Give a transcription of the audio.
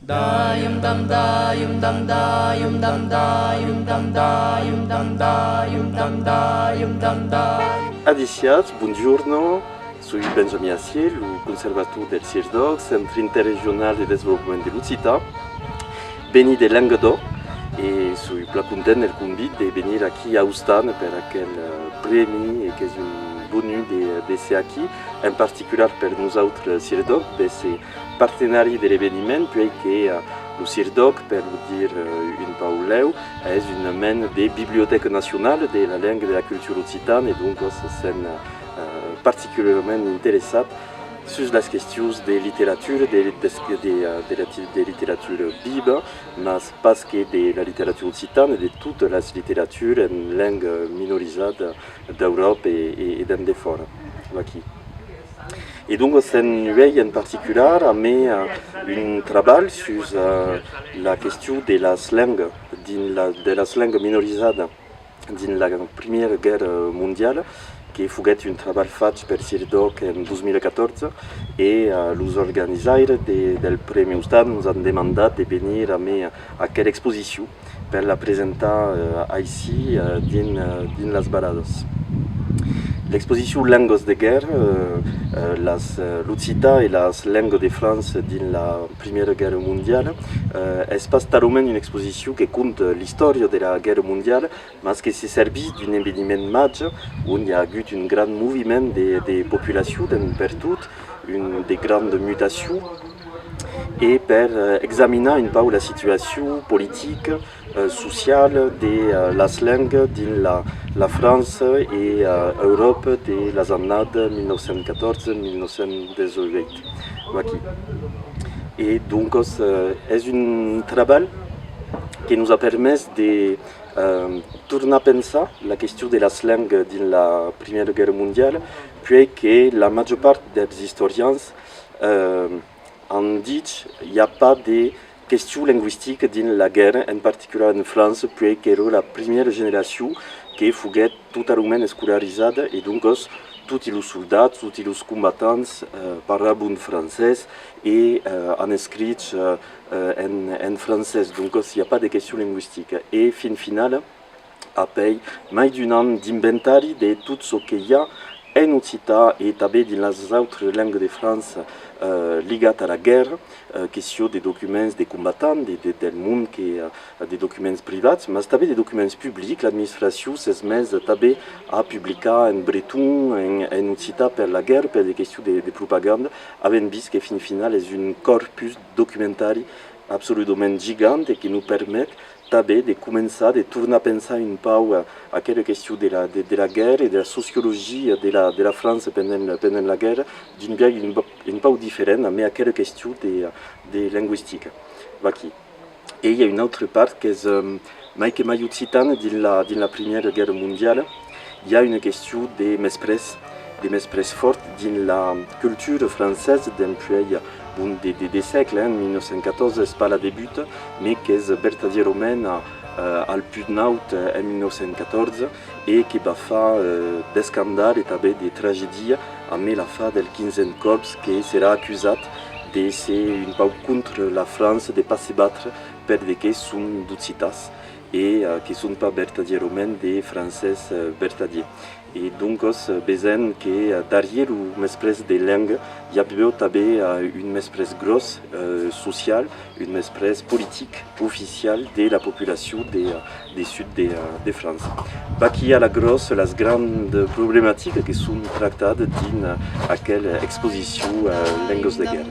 da yum dum da yum dum da yum dum da yum dum da yum dum da yum dum da yum dum da. Adiciat, buongiorno, soy Benjamin Aciel, o conservator del CIRDOC, Centre Interregional de Desenvolupament de Lucita, veni de Languedoc et soy pla content del convit de venir aquí a Ustan per aquel premi que és un bonu de ser aquí, en particular per nosaltres CIRDOC, de ser partenari de l'événement, puisque le CIRDOC, per dir un pauleu, és una mena de bibliothèque nationale de la langue de la culture occitane et donc c'est particulièrement intéressat sur les questions de littérature, de littérature bible, mais pas que de la littérature occitane, de toutes les littératures en langue minorisée d'Europe et d'en dehors. Et donc, c'est en particulier a mis un travail sur la question de la langue, minorisée dans la Première Guerre mondiale, qui fut un travail fait par CIRDOC en 2014 et les organisateurs del Premi Ustan nous ont demandé de venir à quelle exposition pour la présenter ici dans les baradas. L'exposition Langues de guerre, l'Occità et les langues de France dans la Première Guerre mondiale, est pas seulement une exposition qui compte l'histoire de la guerre mondiale, mais qui se servit d'un événement majeur où il y a eu un grand mouvement de populations partout, des grandes mutations, et pour examiner un peu la situation politique, sociale de la langue dans la France et l'Europe de les années 1914-1918. Et donc, c'est un travail qui nous a permis de tourner à penser la question de la langue dans la Première Guerre mondiale, puis que la majeure partie des historiens ont dit qu'il n'y a pas de questions linguistiques dans la guerre, en particulier en France, puis que era la première génération qui fut totalement scolarisée et donc tous les soldats, tous les combattants parlaient français et en écrit en français, donc il n'y a pas de questions linguistiques. Et final, après plus d'un an d'inventaire de tout ce qu'il y a en Occità et també dans les autres langues de France liées à la guerre, question des documents des combattants, du monde, des documents privés, mais també des documents publics. L'administration s'est mise à publier en breton, en Occità pour la guerre, pour des questions de propagande, avec vu que final est un corpus documentaire absolument gigant et qui nous permet de commencer à tourner à penser un peu à quelle question de la guerre et de la sociologie de la France pendant la guerre d'une manière un peu différente, mais à quelle question de linguistique. Et il y a une autre part qui est plus occitane dans la Première Guerre mondiale. Il y a une question des mesprès fortes dans la culture française depuis des siècles. En 1914, ce n'est pas le début, mais qui est verdaderament al Putnaut en 1914 et qui va faire des scandales et des tragédies avec la fin del 15e Corps qui sera accusé de ser un peu contre la France, de ne pas se battre pour des qui sont d'Occitas et qui ne sont pas verdaderament des Français vertadiers. Et donc, besoin que derrière le mesprès des langues, il y a une mesprès grosse sociale, une mesprès politique officielle de la population du sud de France. Il y a les grandes problématiques qui sont traitées dans aquelle exposition Langues de guerre.